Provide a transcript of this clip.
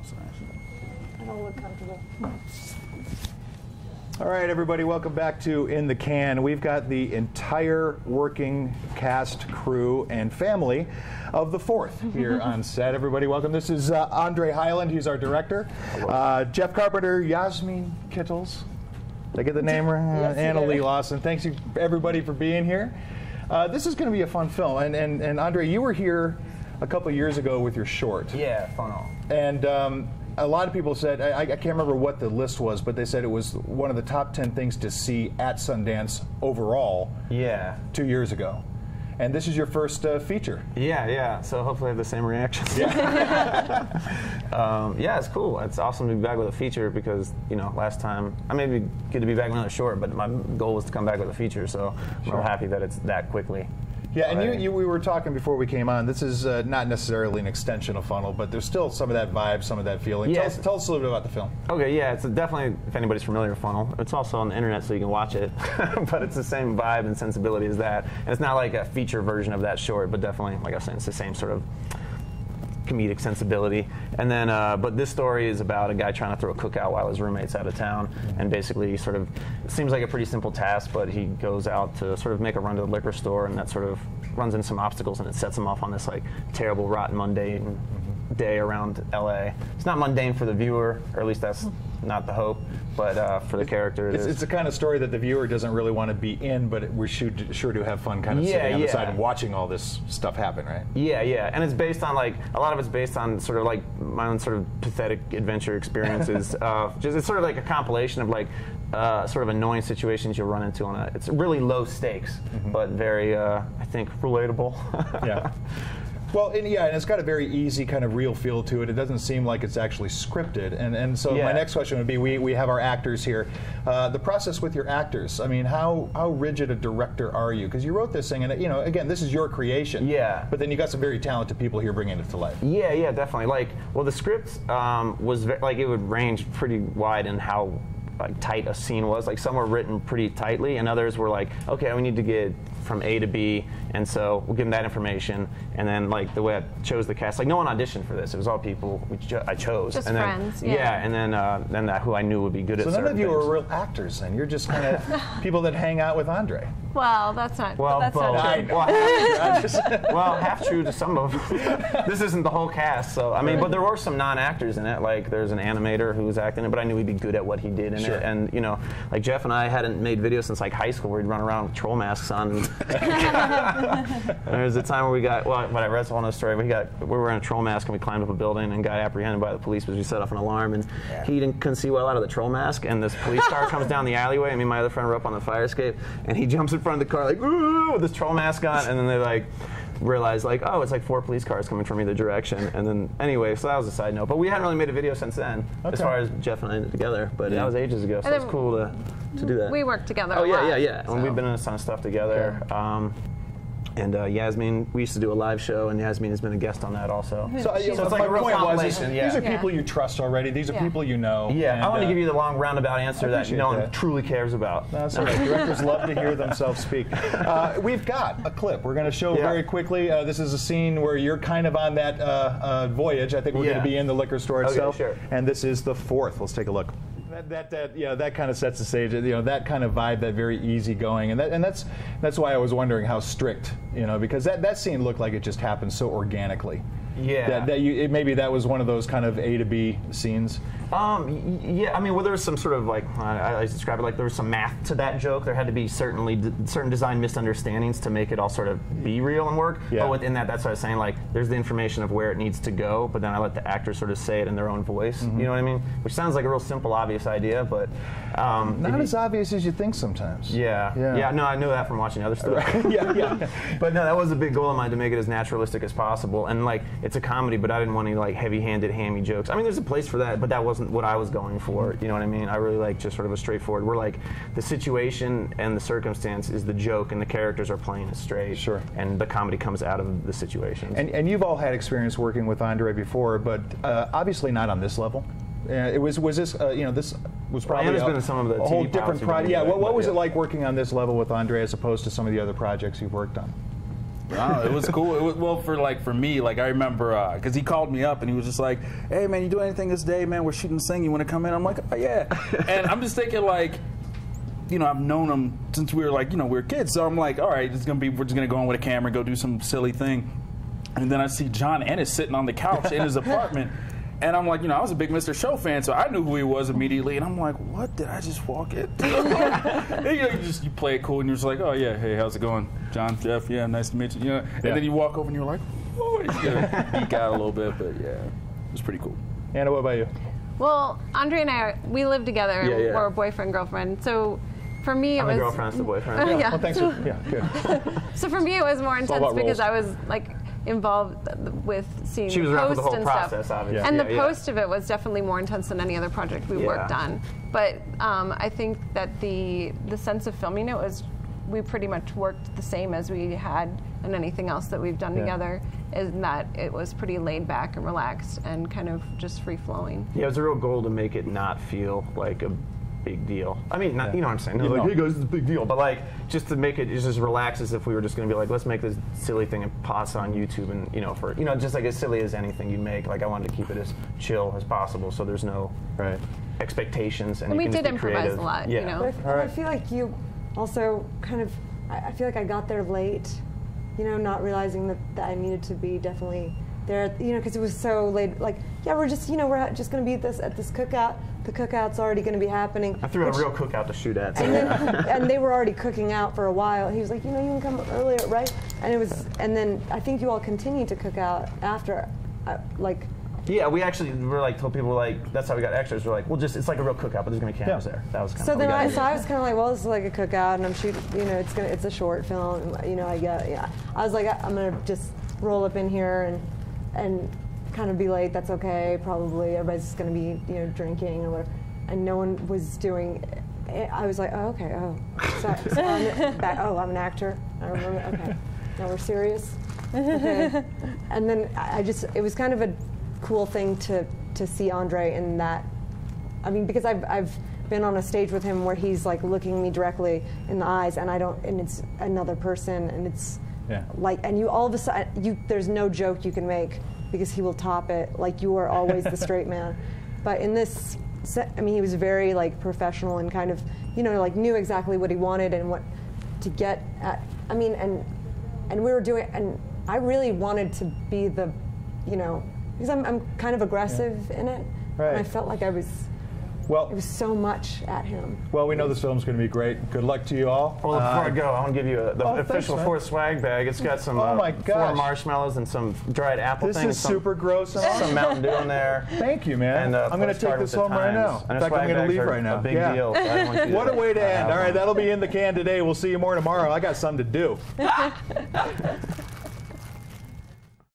I don't look comfortable. All right, everybody, welcome back to In the Can. We've got the entire working cast, crew, and family of The Fourth here on set. Everybody, welcome. This is Andre Hyland. He's our director. Jeff Carpenter, Yasmin Kittles. Did I get the name right? Yes, Anna Lee Lawson. Thanks, you, everybody, for being here. This is going to be a fun film. And Andre, you were here a couple years ago with your short. Yeah, funnel. And a lot of people said, I can't remember what the list was, but they said it was one of the top 10 things to see at Sundance overall. Yeah. 2 years ago. And this is your first feature. Yeah. So hopefully I have the same reaction. Yeah. Yeah, it's cool. It's awesome to be back with a feature because, you know, last time, I may be good to be back with another short, but my goal was to come back with a feature, so I'm real happy that it's that quickly. Yeah, and we were talking before we came on. This is not necessarily an extension of Funnel, but there's still some of that vibe, some of that feeling. Yeah. Tell us a little bit about the film. Okay, yeah, it's definitely, if anybody's familiar with Funnel, it's also on the internet so you can watch it, but it's the same vibe and sensibility as that. And it's not like a feature version of that short, but definitely, like I was saying, it's the same sort of comedic sensibility. And then, but this story is about a guy trying to throw a cookout while his roommate's out of town, and basically sort of, it seems like a pretty simple task, but he goes out to sort of make a run to the liquor store, and that sort of runs into some obstacles, and it sets him off on this like terrible, rotten, mundane day around LA. It's not mundane for the viewer, or at least that's not the hope, but for the character it is. It's the kind of story that the viewer doesn't really want to be in, but we're sure to have fun kind of sitting on the side and watching all this stuff happen, right? Yeah, and it's based on like, a lot of it's based on sort of like my own sort of pathetic adventure experiences. It's sort of like a compilation of like sort of annoying situations you'll run into on a, it's really low stakes, but very, I think, relatable. Yeah. Well, and it's got a very easy kind of real feel to it. It doesn't seem like it's actually scripted. And so my next question would be, we have our actors here. The process with your actors, I mean, how rigid a director are you? Because you wrote this thing, and again, this is your creation. Yeah. But then you got some very talented people here bringing it to life. Yeah, definitely. Like, well, the script was like, it would range pretty wide in how like tight a scene was. Like, some were written pretty tightly, and others were like, okay, we need to get from A to B, and so we'll give them that information. And then, like, the way I chose the cast, like, no one auditioned for this. It was all people I chose. Just and friends, then, and then who I knew would be good at certain So none of you things. are real actors, then. You're just kind of people that hang out with Andre. Well, that's not. Well, that's not true. Well, half true to some of them. This isn't the whole cast, so I mean, but there were some non-actors in it. Like, there's an animator who was acting it, but I knew he'd be good at what he did in it. And like Jeff and I hadn't made videos since like high school, where we'd run around with troll masks on. There was a time where we got, well, when I read one of the story, we were wearing a troll mask and we climbed up a building and got apprehended by the police because we set off an alarm, and he couldn't see well out of the troll mask, and this police car comes down the alleyway, and me and my other friend were up on the fire escape, and he jumps in front of the car like, ooh, with this troll mask on, and then they like realized like, oh, it's like 4 police cars coming from either direction. And then anyway, so that was a side note, but we hadn't really made a video since then, as far as Jeff and I did together, but that was ages ago, so it's cool to do that. We worked together a lot. So. And we've been in a ton of stuff together. And Yasmin, we used to do a live show, and Yasmin has been a guest on that also. So it's like a real compilation. These are people you trust already. These are people you know. Yeah, I want to give you the long roundabout answer that no one truly cares about. That's all right. Directors love to hear themselves speak. We've got a clip we're going to show very quickly. This is a scene where you're kind of on that voyage. I think we're going to be in the liquor store itself. Sure. And this is The Fourth. Let's take a look. That kind of sets the stage. That kind of vibe, that very easygoing, and that's why I was wondering how strict, because that scene looked like it just happened so organically. Yeah. Maybe that was one of those kind of A to B scenes. Yeah, I mean, well, there was some sort of like, I describe it like there was some math to that joke. There had to be certain design misunderstandings to make it all sort of be real and work. Yeah. But within that, that's what I was saying, like, there's the information of where it needs to go, but then I let the actors sort of say it in their own voice. You know what I mean? Which sounds like a real simple, obvious idea, but not as obvious as you think sometimes. Yeah. No, I knew that from watching other stuff. But no, that was a big goal of mine, to make it as naturalistic as possible. And like, it's a comedy, but I didn't want any like heavy-handed, hammy jokes. I mean, there's a place for that, but that wasn't what I was going for. You know what I mean? I really like just sort of a straightforward. We're like, the situation and the circumstance is the joke, and the characters are playing it straight. Sure. And the comedy comes out of the situation. And you've all had experience working with Andre before, but obviously not on this level. Was this this was probably been some of the a whole different project. What was it like working on this level with Andre as opposed to some of the other projects you've worked on? It was cool. It was, well, for me, like I remember, because he called me up and he was just like, "Hey man, you doing anything this day, man? We're shooting Sing. You want to come in?" I'm like, "Oh yeah." And I'm just thinking like, you know, I've known him since we were like, you know, we were kids. So I'm like, all right, we're just gonna go in with a camera, go do some silly thing. And then I see John Ennis sitting on the couch in his apartment. And I'm like, you know, I was a big Mr. Show fan, so I knew who he was immediately. And I'm like, what did I just walk into? And, you know, you play it cool, and you're just like, oh yeah, hey, how's it going, John, Jeff? Yeah, nice to meet you. You know, and then you walk over, and you're like, oh, he's gonna geek out a little bit, but yeah, it was pretty cool. Anna, what about you? Well, Andre and I, we live together. Yeah. We're boyfriend, girlfriend. So for me, I'm it was... the girlfriend's the boyfriend. Yeah. Well, thanks. Yeah, good. So for me, it was more intense about because roles. I was like involved with seeing She was the around for post the whole and process, stuff. obviously. And Yeah, the yeah. post of it was definitely more intense than any other project we worked on. But I think that the sense of filming it was, we pretty much worked the same as we had in anything else that we've done together, in that it was pretty laid back and relaxed and kind of just free flowing. Yeah, it was a real goal to make it not feel like a big deal. I mean, not, you know what I'm saying? You Like, know. hey guys, it's a big deal. But like, just to make it just as relaxed as if we were just going to be like, let's make this silly thing and post on YouTube, and you know, for just like as silly as anything you make. Like, I wanted to keep it as chill as possible, so there's no expectations, and And you we can did just be improvise creative. a lot, Yeah. you know. But I feel like you also kind of, I feel like I got there late, you know, not realizing that I needed to be definitely there, you know, because it was so late. Like, yeah, we're just going to be at this cookout. The cookout's already going to be happening. I threw out a real cookout to shoot at. So. And they were already cooking out for a while. He was like, you know, you can come earlier, right? And then I think you all continued to cook out after, like. Yeah, we actually were like told people like that's how we got extras. We're like, well, just it's like a real cookout, but there's gonna be cameras there. That was kind So of then I was kind of like, well, this is like a cookout, and I'm shooting. You know, it's a short film. You know, I was like, I'm gonna just roll up in here and kind of be late. That's okay. Probably everybody's just gonna be drinking or whatever, and no one was doing. I was like, oh, okay, so I'm an actor. I remember. Okay, now we're serious. Okay, and then it was kind of a cool thing to see Andre in that. I mean, because I've been on a stage with him where he's like looking me directly in the eyes, and it's another person, and it's like, and you all of a sudden there's no joke you can make because he will top it. Like, you are always the straight man, but in this, I mean, he was very like professional and kind of like knew exactly what he wanted and what to get at. I mean, and we were doing, and I really wanted to be the, because I'm kind of aggressive in it, and I felt like it was so much at him. Well, we know this film's going to be great. Good luck to you all. Well, before I go, I want to give you the official thanks, fourth swag bag. It's got some 4 marshmallows and some dried apple This thing. is super gross. And some Mountain Dew in there. Thank you, man. And, I'm going to take this home right now. In fact, I'm going to leave right now. A big deal. So I don't want you what a way to end. All right, that'll be in the can today. We'll see you more tomorrow. I got something to do.